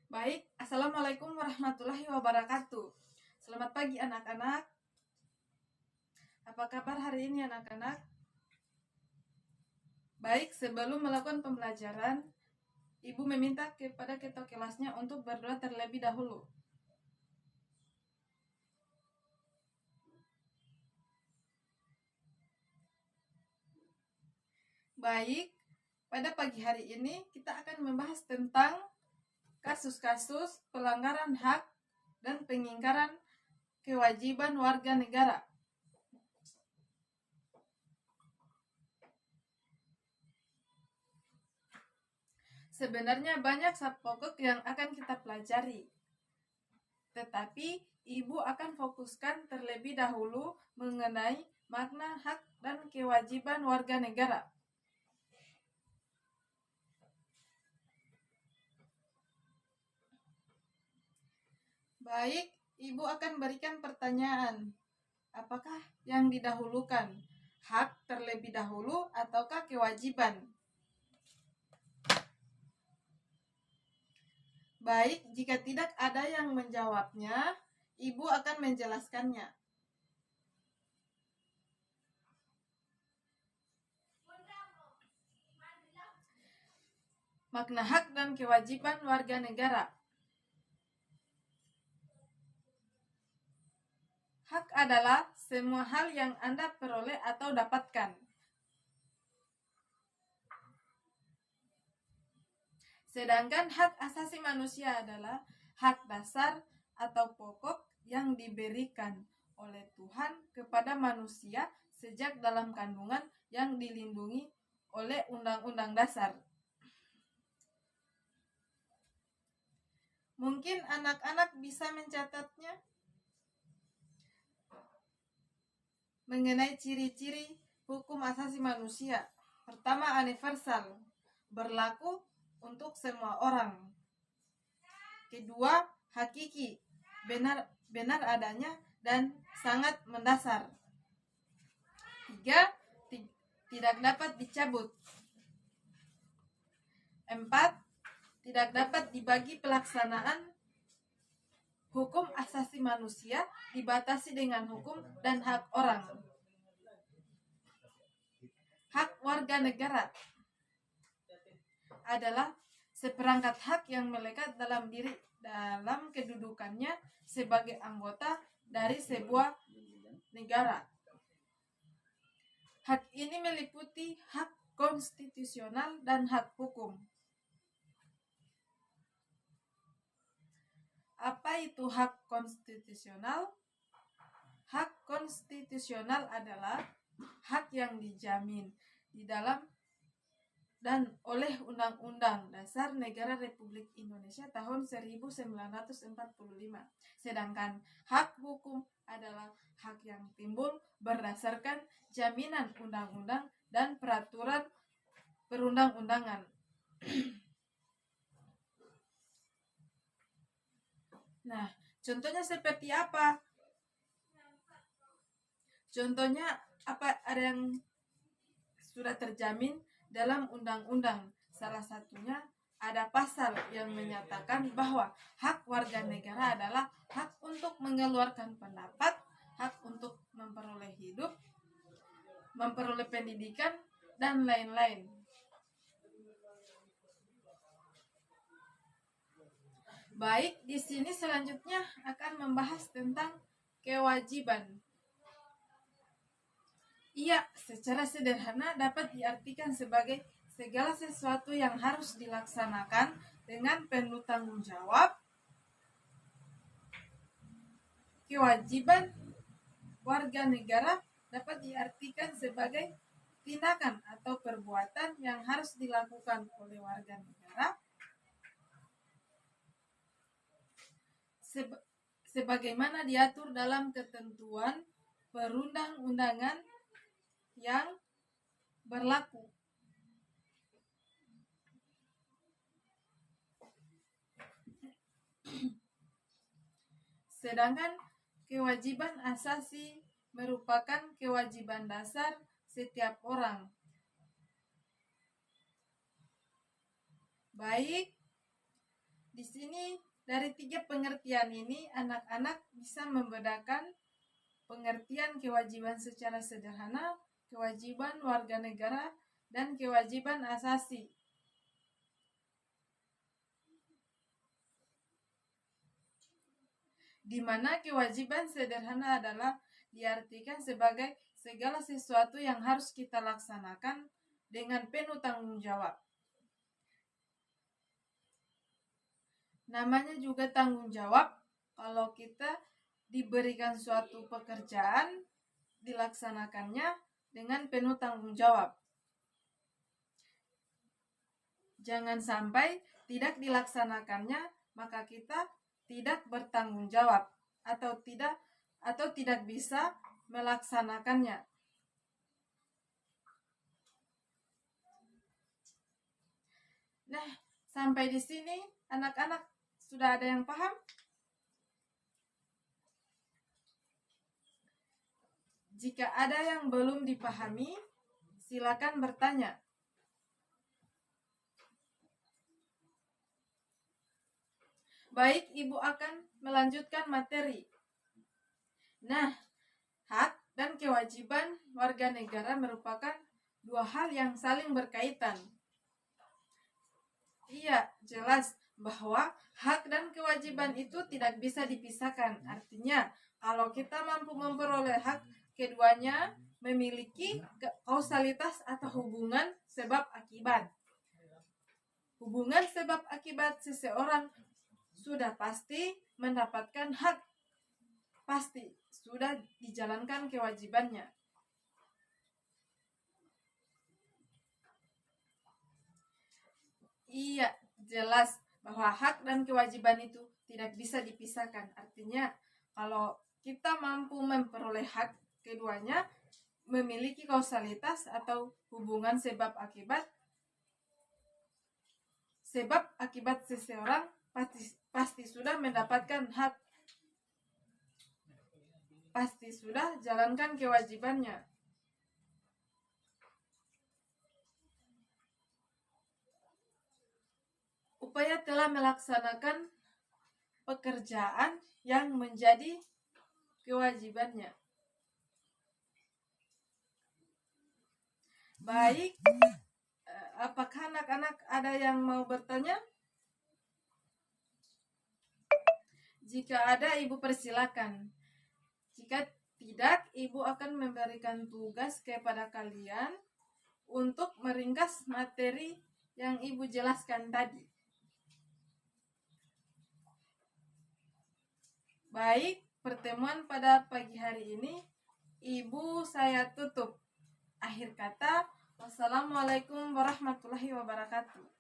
Baik, Assalamualaikum warahmatullahi wabarakatuh. Selamat pagi anak-anak. Apa kabar hari ini anak-anak? Baik, sebelum melakukan pembelajaran, Ibu meminta kepada ketua kelasnya untuk berdoa terlebih dahulu. Baik, pada pagi hari ini kita akan membahas tentang kasus-kasus pelanggaran hak dan pengingkaran kewajiban warga negara. Sebenarnya banyak sub pokok yang akan kita pelajari. Tetapi Ibu akan fokuskan terlebih dahulu mengenai makna hak dan kewajiban warga negara. Baik, Ibu akan berikan pertanyaan. Apakah yang didahulukan? Hak terlebih dahulu ataukah kewajiban? Baik, jika tidak ada yang menjawabnya, Ibu akan menjelaskannya. Makna hak dan kewajiban warga negara. Hak adalah semua hal yang Anda peroleh atau dapatkan. Sedangkan hak asasi manusia adalah hak dasar atau pokok yang diberikan oleh Tuhan kepada manusia sejak dalam kandungan yang dilindungi oleh Undang-Undang Dasar. Mungkin anak-anak bisa mencatatnya. Mengenai ciri-ciri hukum asasi manusia. Pertama, universal, berlaku untuk semua orang. Kedua, hakiki, benar adanya dan sangat mendasar. Tiga, tidak dapat dicabut. Empat, tidak dapat dibagi pelaksanaan hukum asasi manusia dibatasi dengan hukum dan hak orang. Hak warga negara adalah seperangkat hak yang melekat dalam kedudukannya sebagai anggota dari sebuah negara. Hak ini meliputi hak konstitusional dan hak hukum. Apa itu hak konstitusional? Hak konstitusional adalah hak yang dijamin di dalam dan oleh Undang-Undang Dasar Negara Republik Indonesia tahun 1945. Sedangkan hak hukum adalah hak yang timbul berdasarkan jaminan undang-undang dan peraturan perundang-undangan. Nah, contohnya seperti apa? Contohnya ada yang sudah terjamin dalam undang-undang. Salah satunya ada pasal yang menyatakan bahwa hak warga negara adalah hak untuk mengeluarkan pendapat, hak untuk memperoleh hidup, memperoleh pendidikan, dan lain-lain. Baik, di sini selanjutnya akan membahas tentang kewajiban. Ia secara sederhana dapat diartikan sebagai segala sesuatu yang harus dilaksanakan dengan penuh tanggung jawab. Kewajiban warga negara dapat diartikan sebagai tindakan atau perbuatan yang harus dilakukan oleh warga negara sebagaimana diatur dalam ketentuan perundang-undangan yang berlaku. Sedangkan kewajiban asasi merupakan kewajiban dasar setiap orang. Baik, Di sini dari 3 pengertian ini anak-anak bisa membedakan pengertian kewajiban secara sederhana, kewajiban warga negara, dan kewajiban asasi. Di mana kewajiban sederhana adalah diartikan sebagai segala sesuatu yang harus kita laksanakan dengan penuh tanggung jawab. Namanya juga tanggung jawab kalau kita diberikan suatu pekerjaan, dilaksanakannya dengan penuh tanggung jawab. Jangan sampai tidak dilaksanakannya, maka kita tidak bertanggung jawab atau tidak bisa melaksanakannya. Nah, sampai di sini anak-anak sudah ada yang paham? Jika ada yang belum dipahami, silakan bertanya. Baik, Ibu akan melanjutkan materi. Nah, hak dan kewajiban warga negara merupakan dua hal yang saling berkaitan. Iya, jelas bahwa hak dan kewajiban itu tidak bisa dipisahkan. Artinya, kalau kita mampu memperoleh hak, keduanya memiliki kausalitas atau hubungan sebab akibat. Hubungan sebab akibat seseorang sudah pasti mendapatkan hak, pasti sudah dijalankan kewajibannya. Iya, jelas bahwa hak dan kewajiban itu tidak bisa dipisahkan. Artinya, kalau kita mampu memperoleh hak, keduanya memiliki kausalitas atau hubungan sebab akibat. Sebab akibat seseorang pasti sudah mendapatkan hak, pasti sudah jalankan kewajibannya. Upaya telah melaksanakan pekerjaan yang menjadi kewajibannya. Baik, apakah anak-anak ada yang mau bertanya? Jika ada, Ibu persilakan. Jika tidak, Ibu akan memberikan tugas kepada kalian untuk meringkas materi yang Ibu jelaskan tadi. Baik, pertemuan pada pagi hari ini Ibu saya tutup. Akhir kata, wassalamualaikum warahmatullahi wabarakatuh.